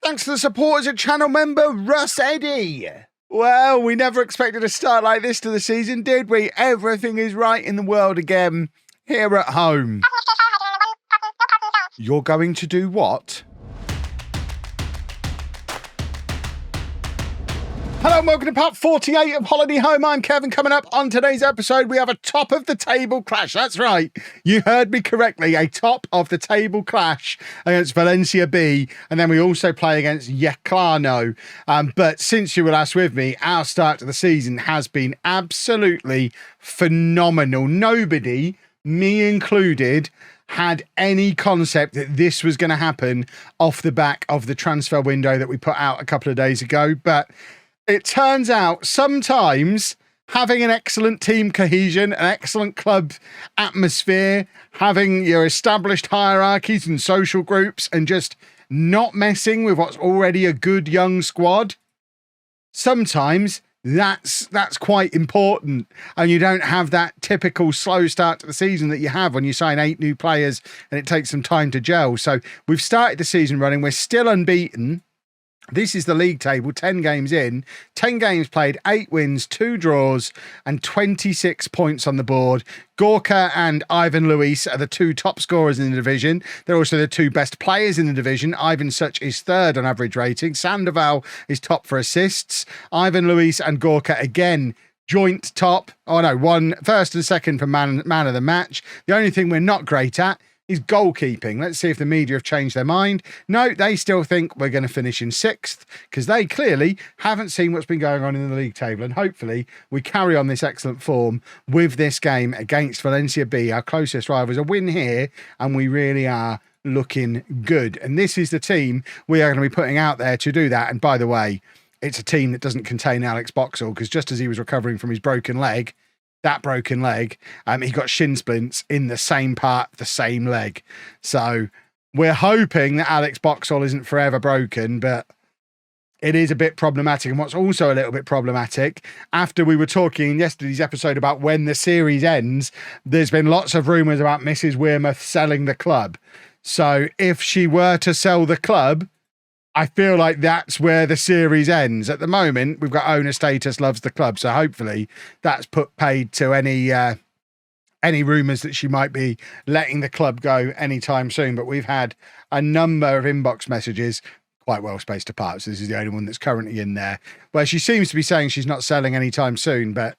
Thanks to the support as a channel member, Russ Eddy. Well, we never expected a start like this to the season, did we? Everything is right in the world again, here at home. You're going to do what? Hello and welcome to part 48 of Holiday Home. I'm Kevin. Coming up on today's episode, we have a top of the table clash. That's right. You heard me correctly. A top of the table clash against Valencia B. And then we also play against Yeclano. But since you were last with me, our start to the season has been absolutely phenomenal. Nobody, me included, had any concept that this was going to happen off the back of the transfer window that we put out a couple of days ago. But it turns out sometimes having an excellent team cohesion, an excellent club atmosphere, having your established hierarchies and social groups and just not messing with what's already a good young squad, sometimes that's quite important. And you don't have that typical slow start to the season that you have when you sign 8 new players and it takes some time to gel. So we've started the season running. We're still unbeaten. This is the league table, 10 games in, 10 games played, 8 wins, 2 draws, and 26 points on the board. Gorka and Ivan Luis are the 2 top scorers in the division. They're also the 2 best players in the division. Ivan Such is 3rd on average rating. Sandoval is top for assists. Ivan Luis and Gorka again joint top. Oh no, one first and second for man of the match. The only thing we're not great at is goalkeeping. Let's see if the media have changed their mind. No, they still think we're going to finish in 6th because they clearly haven't seen what's been going on in the league table. And hopefully we carry on this excellent form with this game against Valencia B, our closest rivals. A win here and we really are looking good. And this is the team we are going to be putting out there to do that. And by the way, it's a team that doesn't contain Alex Boxall because just as he was recovering from his broken leg, he got shin splints in the same part, the same leg. So we're hoping that Alex Boxall isn't forever broken, but it is a bit problematic. And what's also a little bit problematic, after we were talking in yesterday's episode about when the series ends, there's been lots of rumours about Mrs. Wearmouth selling the club. So if she were to sell the club, I feel like that's where the series ends. At the moment, we've got owner status, loves the club. So hopefully that's put paid to any rumours that she might be letting the club go anytime soon. But we've had a number of inbox messages, quite well spaced apart. So this is the only one that's currently in there, where she seems to be saying she's not selling anytime soon. But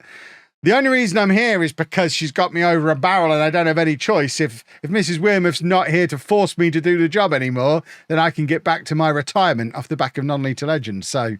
the only reason I'm here is because she's got me over a barrel and I don't have any choice. If Mrs. Wearmouth's not here to force me to do the job anymore, then I can get back to my retirement off the back of Non-Lethal Legends. So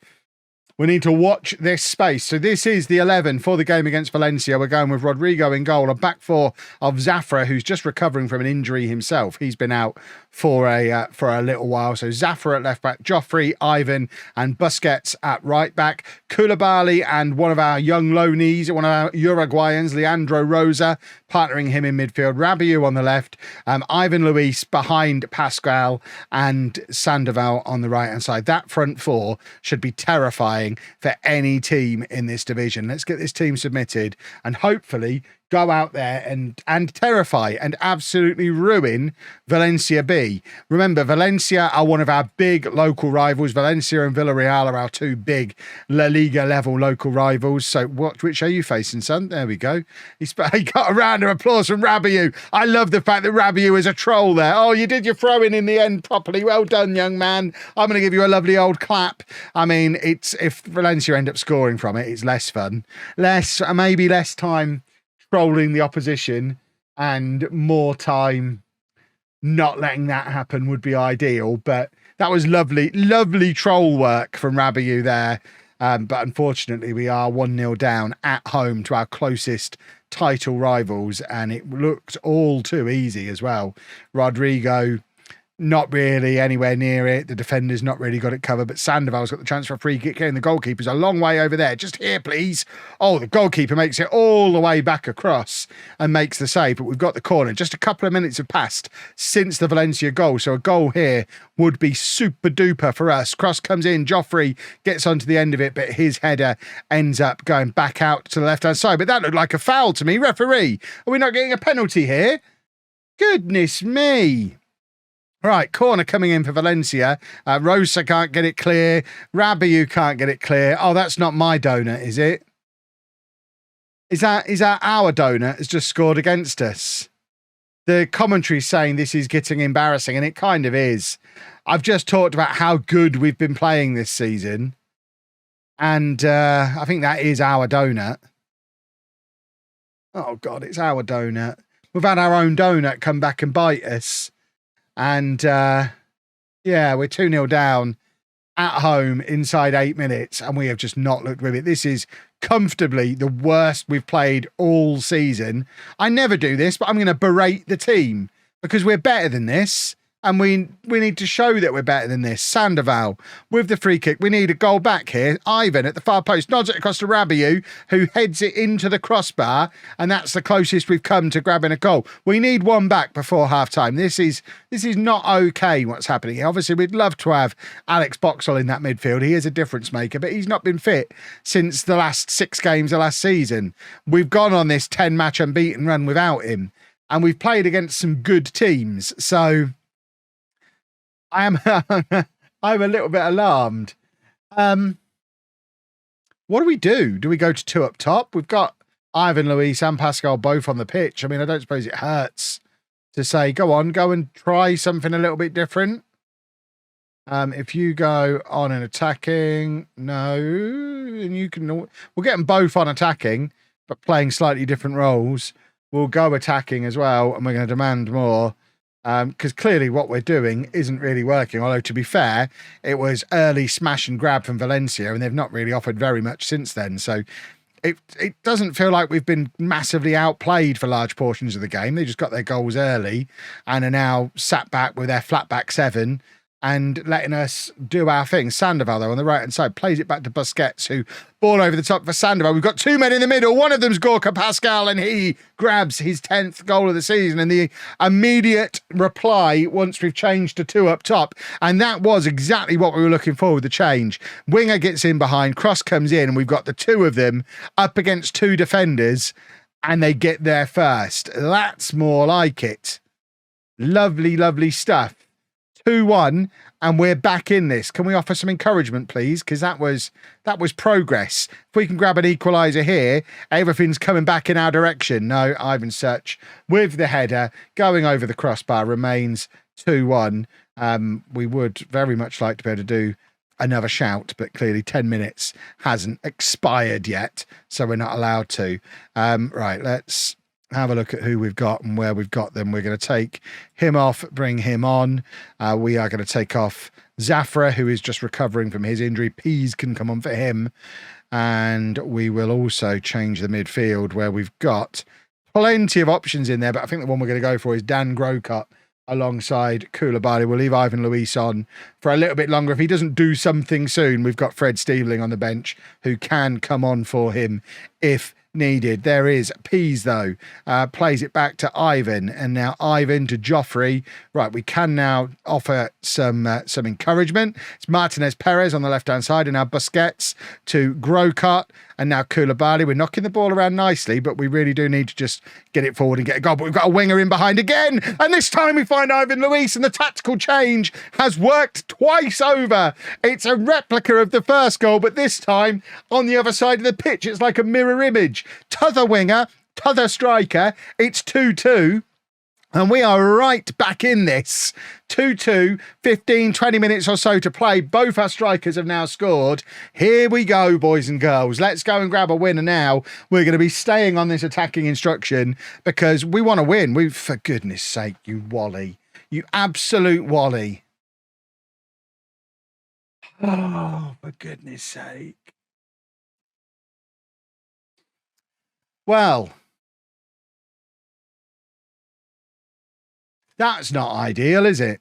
we need to watch this space. So this is the 11 for the game against Valencia. We're going with Rodrigo in goal, a back 4 of Zafra, who's just recovering from an injury himself. He's been out for a little while. So Zafra at left back, Joffrey, Ivan, and Busquets at right back. Koulibaly and one of our young loanees, one of our Uruguayans, Leandro Rosa, partnering him in midfield. Rabiu on the left, Ivan Luis behind Pascal, and Sandoval on the right-hand side. That front 4 should be terrifying for any team in this division. Let's get this team submitted and hopefully go out there and terrify and absolutely ruin Valencia B. Remember, Valencia are one of our big local rivals. Valencia and Villarreal are our 2 big La Liga level local rivals. So which are you facing, son? There we go. He got a round of applause from Rabiu. I love the fact that Rabiu is a troll there. Oh, you did your throwing in the end properly. Well done, young man. I'm going to give you a lovely old clap. I mean, if Valencia end up scoring from it, it's less fun. Maybe less time trolling the opposition and more time not letting that happen would be ideal. But that was lovely troll work from Rabiu there. But unfortunately, we are 1-0 down at home to our closest title rivals, and it looked all too easy as well. Rodrigo not really anywhere near it. The defender's not really got it covered, but Sandoval's got the chance for a free kick, and the goalkeeper's a long way over there. Just here, please. Oh, the goalkeeper makes it all the way back across and makes the save, but we've got the corner. Just a couple of minutes have passed since the Valencia goal, so a goal here would be super duper for us. Cross comes in, Joffrey gets onto the end of it, but his header ends up going back out to the left-hand side. But that looked like a foul to me. Referee, are we not getting a penalty here? Goodness me. Right, corner coming in for Valencia. Rosa can't get it clear. Rabiu can't get it clear. Oh, that's not my donut, is it? Is that our donut has just scored against us? The commentary saying this is getting embarrassing, and it kind of is. I've just talked about how good we've been playing this season, and I think that is our donut. Oh, God, it's our donut. We've had our own donut come back and bite us. And, yeah, we're 2-0 down at home inside 8 minutes, and we have just not looked with it. This is comfortably the worst we've played all season. I never do this, but I'm going to berate the team because we're better than this. And we need to show that we're better than this. Sandoval with the free kick. We need a goal back here. Ivan at the far post nods it across to Rabiu, who heads it into the crossbar, and that's the closest we've come to grabbing a goal. We need one back before half-time. This is not okay, what's happening here. Obviously, we'd love to have Alex Boxall in that midfield. He is a difference maker, but he's not been fit since the last 6 games of last season. We've gone on this 10-match unbeaten run without him, and we've played against some good teams. So I'm a little bit alarmed. What do we do? Do we go to 2 up top? We've got Ivan, Luis and Pascal both on the pitch. I mean, I don't suppose it hurts to say, go and try something a little bit different. If you go on and attacking, no, and you can, we'll get them both on attacking, but playing slightly different roles. We'll go attacking as well, and we're going to demand more. Because clearly what we're doing isn't really working. Although, to be fair, it was early smash and grab from Valencia, and they've not really offered very much since then. So it doesn't feel like we've been massively outplayed for large portions of the game. They just got their goals early and are now sat back with their flat back 7 and letting us do our thing. Sandoval, though, on the right-hand side, plays it back to Busquets, who ball over the top for Sandoval. We've got 2 men in the middle. One of them's Gorka Pascal, and he grabs his 10th goal of the season. And the immediate reply, once we've changed to 2 up top, and that was exactly what we were looking for with the change. Winger gets in behind, cross comes in, and we've got the 2 of them up against 2 defenders, and they get there first. That's more like it. Lovely, lovely stuff. 2-1, and we're back in this. Can we offer some encouragement, please? Because that was progress. If we can grab an equaliser here, everything's coming back in our direction. No, Ivan Search with the header going over the crossbar, remains 2-1. We would very much like to be able to do another shout, but clearly 10 minutes hasn't expired yet, so we're not allowed to. Right, let's have a look at who we've got and where we've got them. We're going to take him off, bring him on. We are going to take off Zafra, who is just recovering from his injury. Peas can come on for him. And we will also change the midfield, where we've got plenty of options in there, but I think the one we're going to go for is Dan Grocott alongside Koulibaly. We'll leave Ivan Luis on for a little bit longer. If he doesn't do something soon, we've got Fred Steebling on the bench, who can come on for him if needed. There is Peas, though, plays it back to Ivan, and now Ivan to Joffrey. Right, we can now offer some encouragement. It's Martinez Perez on the left-hand side, and now Busquets to Grocott, and now Koulibaly. We're knocking the ball around nicely, but we really do need to just get it forward and get a goal. But we've got a winger in behind again, and this time we find Ivan Luis, and the tactical change has worked twice over. It's a replica of the first goal, but this time on the other side of the pitch. It's like a mirror image. T'other winger, t'other striker. It's 2-2. And we are right back in this. 2-2, 15, 20 minutes or so to play. Both our strikers have now scored. Here we go, boys and girls. Let's go and grab a winner now. We're going to be staying on this attacking instruction because we want to win. For goodness sake, you Wally. You absolute Wally. Oh, for goodness sake. Well, that's not ideal, is it?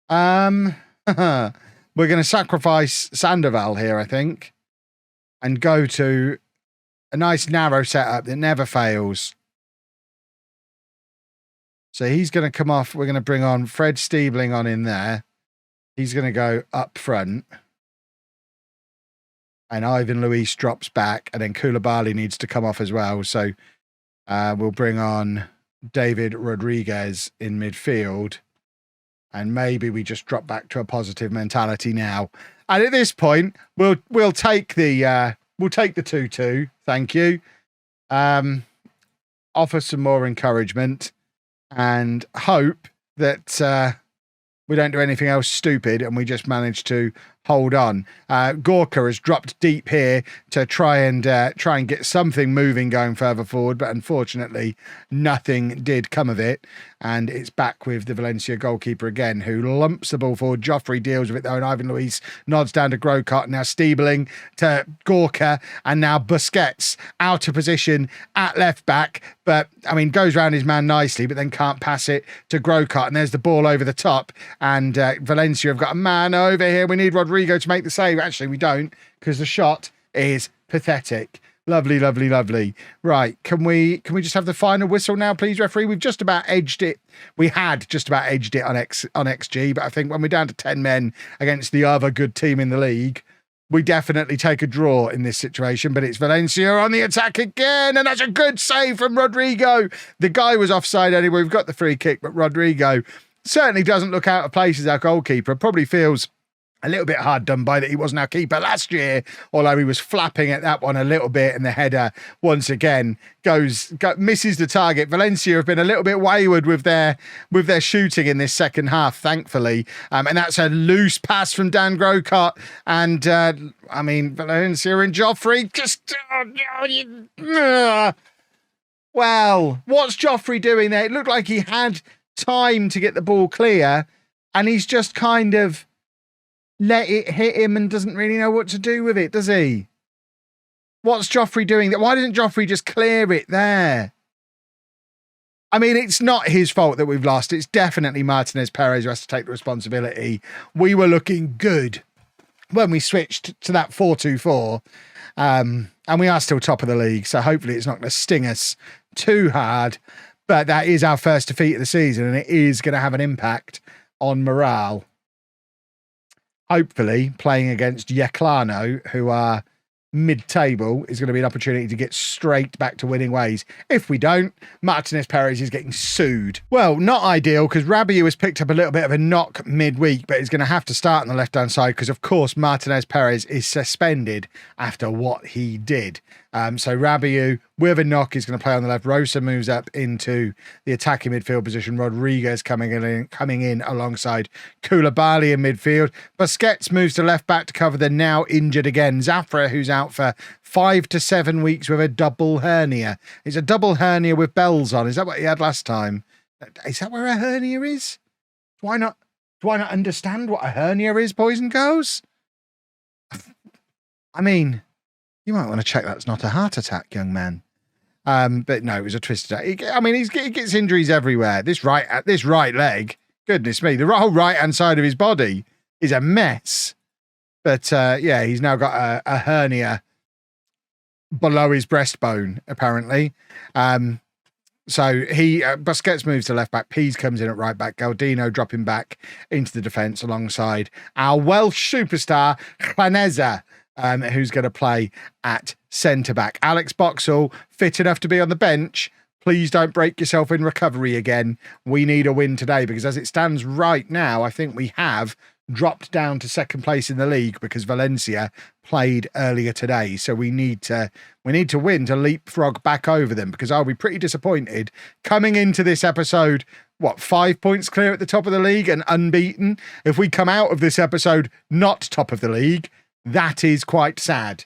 We're going to sacrifice Sandoval here, I think, and go to a nice narrow setup that never fails. So he's going to come off. We're going to bring on Fred Steebling on in there. He's going to go up front. And Ivan Luis drops back, and then Koulibaly needs to come off as well. So we'll bring on David Rodriguez in midfield. And maybe we just drop back to a positive mentality now. And at this point, we'll take the 2-2. Thank you. Offer some more encouragement and hope that we don't do anything else stupid and we just manage to hold on. Gorka has dropped deep here to try and get something moving going further forward, but unfortunately nothing did come of it. And it's back with the Valencia goalkeeper again, who lumps the ball forward. Joffrey deals with it though, and Ivan Luis nods down to Grocott, now Stiebling to Gorka, and now Busquets out of position at left back, but I mean goes round his man nicely, but then can't pass it to Grocott, and there's the ball over the top, and Valencia have got a man over here. We need Rodrigo to make the save. Actually, we don't, because the shot is pathetic. Lovely, lovely, lovely. Right, can we just have the final whistle now, please, referee? We've just about edged it. We had just about edged it on XG, but I think when we're down to 10 men against the other good team in the league, we definitely take a draw in this situation. But it's Valencia on the attack again, and that's a good save from Rodrigo. The guy was offside anyway. We've got the free kick, but Rodrigo certainly doesn't look out of place as our goalkeeper. Probably feels a little bit hard done by that he wasn't our keeper last year, although he was flapping at that one a little bit, and the header once again misses the target. Valencia have been a little bit wayward with their shooting in this second half, thankfully, and that's a loose pass from Dan Grocott, and I mean Valencia and Joffrey just well, what's Joffrey doing there? It looked like he had time to get the ball clear, and he's just kind of let it hit him and doesn't really know what to do with it, does he? What's Joffrey doing? Why doesn't Joffrey just clear it there? I mean, it's not his fault that we've lost. It's definitely Martinez Perez who has to take the responsibility. We were looking good when we switched to that 4-2-4, and we are still top of the league, so hopefully it's not going to sting us too hard. But that is our first defeat of the season, and it is going to have an impact on morale. Hopefully, playing against Yeclano, who are mid-table, is going to be an opportunity to get straight back to winning ways. If we don't, Martinez Perez is getting sued. Well, not ideal, because Rabiot has picked up a little bit of a knock midweek, but he's going to have to start on the left-hand side because, of course, Martinez Perez is suspended after what he did. So Rabiot, with a knock, is going to play on the left. Rosa moves up into the attacking midfield position. Rodriguez coming in alongside Koulibaly in midfield. Busquets moves to left back to cover the now injured again Zafra, who's out for 5 to 7 weeks with a double hernia. It's a double hernia with bells on. Is that what he had last time? Is that where a hernia is? Do I not understand what a hernia is, boys and girls? I mean, you might want to check that's not a heart attack, young man. But no, it was a twisted. He gets injuries everywhere. This right leg, goodness me, the whole right-hand side of his body is a mess. But yeah, he's now got a hernia below his breastbone, apparently. So Busquets moves to left back. Pease comes in at right back. Galdino dropping back into the defence alongside our Welsh superstar, Llaneza, who's going to play at centre-back. Alex Boxall, fit enough to be on the bench. Please don't break yourself in recovery again. We need a win today, because as it stands right now, I think we have dropped down to second place in the league because Valencia played earlier today. So we need to win to leapfrog back over them, because I'll be pretty disappointed coming into this episode. 5 points clear at the top of the league and unbeaten? If we come out of this episode not top of the league, that is quite sad.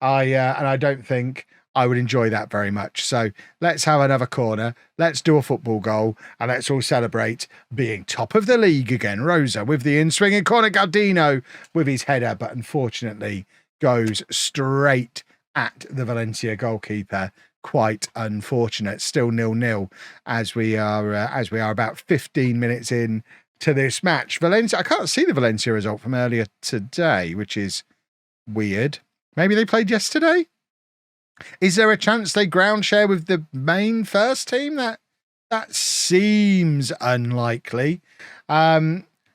And I don't think I would enjoy that very much. So let's have another corner. Let's do a football goal, and let's all celebrate being top of the league again. Rosa with the in-swinging corner. Galdino with his header, but unfortunately goes straight at the Valencia goalkeeper. Quite unfortunate. Still 0-0 as we are about 15 minutes in to this match. Valencia, I can't see the Valencia result from earlier today, which is weird. Maybe they played yesterday? Is there a chance they ground share with the main first team? That seems unlikely.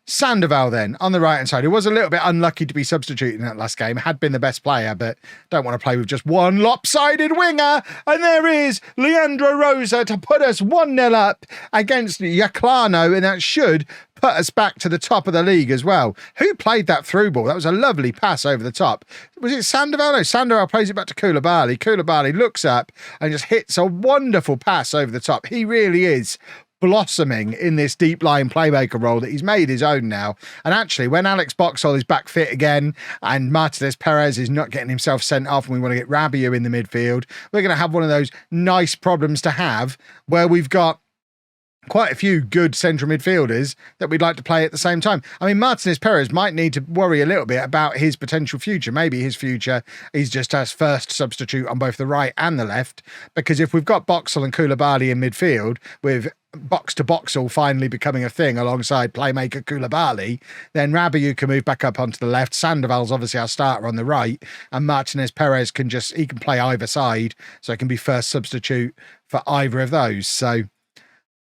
Sandoval then on the right-hand side, who was a little bit unlucky to be substituted in that last game, had been the best player, but don't want to play with just one lopsided winger. And there is Leandro Rosa to put us 1-0 up against Yeclano, and that should put us back to the top of the league as well. Who played that through ball? That was a lovely pass over the top. Was it Sandoval? No, Sandoval plays it back to Koulibaly. Koulibaly looks up and just hits a wonderful pass over the top. He really is blossoming in this deep line playmaker role that he's made his own now. And actually, when Alex Boxall is back fit again and Martinez Perez is not getting himself sent off and we want to get Rabiot in the midfield, we're going to have one of those nice problems to have where we've got quite a few good central midfielders that we'd like to play at the same time. I mean, Martinez Perez might need to worry a little bit about his potential future. Maybe his future is just as first substitute on both the right and the left, because if we've got Boxall and Koulibaly in midfield with box to Boxall finally becoming a thing alongside playmaker Koulibaly, then Rabiot can move back up onto the left. Sandoval's obviously our starter on the right, and Martinez Perez can play either side, so it can be first substitute for either of those. So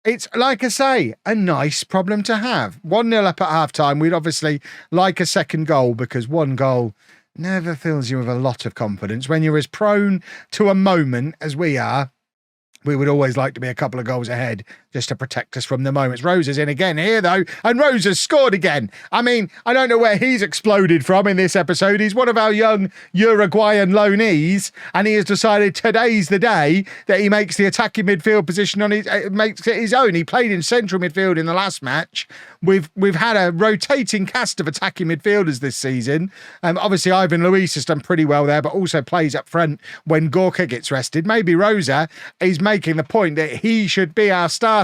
it's, like I say, a nice problem to have. 1-0 up at half-time. We'd obviously like a second goal, because one goal never fills you with a lot of confidence. When you're as prone to a moment as we are, we would always like to be a couple of goals ahead just to protect us from the moments. Rosa's in again here, though, and Rosa's scored again. I mean, I don't know where he's exploded from in this episode. He's one of our young Uruguayan loanees, and he has decided today's the day that he makes the attacking midfield position makes it his own. He played in central midfield in the last match. We've had a rotating cast of attacking midfielders this season. Obviously, Ivan Luis has done pretty well there, but also plays up front when Gorka gets rested. Maybe Rosa is making the point that he should be our starter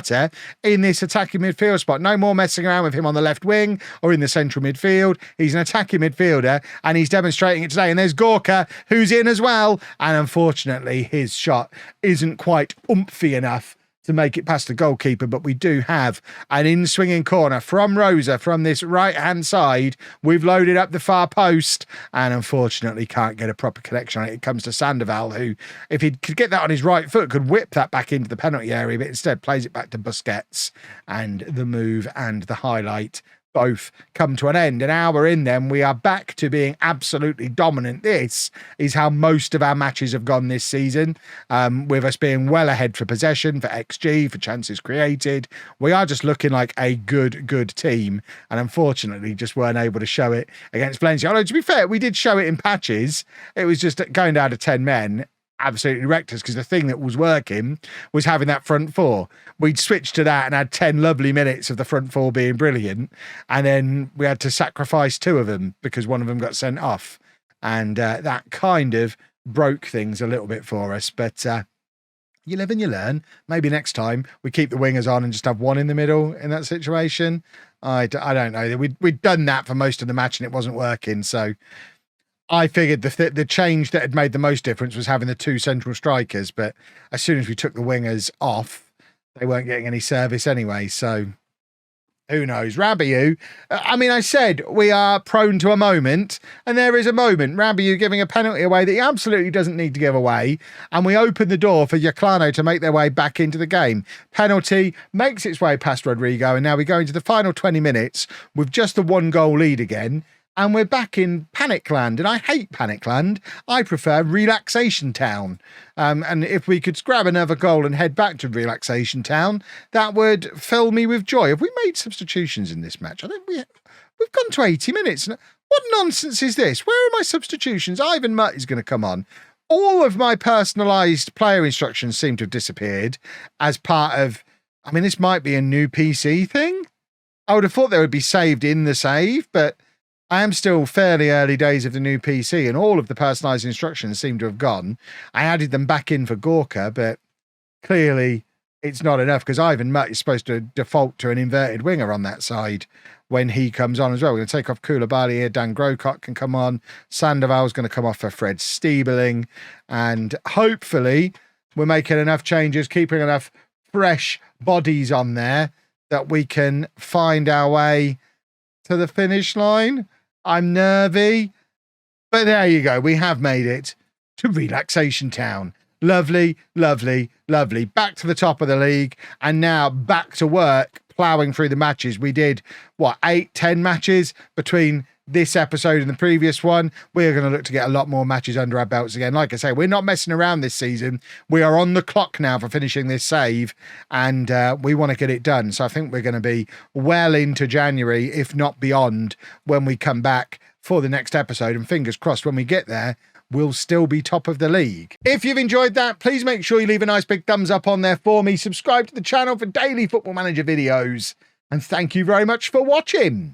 in this attacking midfield spot. No more messing around with him on the left wing or in the central midfield. He's an attacking midfielder, and he's demonstrating it today. And there's Gorka, who's in as well. And unfortunately, his shot isn't quite oomphy enough to make it past the goalkeeper, but we do have an in-swinging corner from Rosa from this right-hand side. We've loaded up the far post and unfortunately can't get a proper connection on it. It comes to Sandoval, who, if he could get that on his right foot, could whip that back into the penalty area, but instead plays it back to Busquets, and the move and the highlight both come to an end. An hour in, then we are back to being absolutely dominant. This is how most of our matches have gone this season, with us being well ahead for possession, for XG, for chances created. We are just looking like a good team, and unfortunately just weren't able to show it against Valencia. Although, to be fair, we did show it in patches. It was just going down to 10 men absolutely wrecked us, because the thing that was working was having that front four. We'd switched to that and had 10 lovely minutes of the front four being brilliant, and then we had to sacrifice two of them because one of them got sent off, and that kind of broke things a little bit for us. But you live and you learn. Maybe next time we keep the wingers on and just have one in the middle in that situation. I don't know. We'd done that for most of the match and it wasn't working, so I figured the change that had made the most difference was having the two central strikers, but as soon as we took the wingers off, they weren't getting any service anyway, so who knows? Rabiot, I mean, I said we are prone to a moment, and there is a moment. Rabiot giving a penalty away that he absolutely doesn't need to give away, and we open the door for Yeclano to make their way back into the game. Penalty makes its way past Rodrigo, and now we go into the final 20 minutes with just a 1-goal lead again. And we're back in Panic Land, and I hate Panic Land. I prefer Relaxation Town. And if we could grab another goal and head back to Relaxation Town, that would fill me with joy. Have we made substitutions in this match? I think we've gone to 80 minutes. What nonsense is this? Where are my substitutions? Ivan Mutt is going to come on. All of my personalised player instructions seem to have disappeared as part of, I mean, this might be a new PC thing. I would have thought they would be saved in the save, but I am still fairly early days of the new PC, and all of the personalised instructions seem to have gone. I added them back in for Gorka, but clearly it's not enough, because Ivan Mutt is supposed to default to an inverted winger on that side when he comes on as well. We're going to take off Koulibaly here. Dan Grocott can come on. Sandoval's going to come off for Fred Stiebling, and hopefully we're making enough changes, keeping enough fresh bodies on there that we can find our way to the finish line. I'm nervy, but there you go. We have made it to Relaxation Town. Lovely, lovely, lovely. Back to the top of the league, and now back to work ploughing through the matches. We did, what, 8-10 matches between this episode and the previous one. We're going to look to get a lot more matches under our belts again. Like I say, we're not messing around this season. We are on the clock now for finishing this save, and we want to get it done. So I think we're going to be well into January, if not beyond, when we come back for the next episode. And fingers crossed, when we get there, we'll still be top of the league. If you've enjoyed that, please make sure you leave a nice big thumbs up on there for me. Subscribe to the channel for daily Football Manager videos. And thank you very much for watching.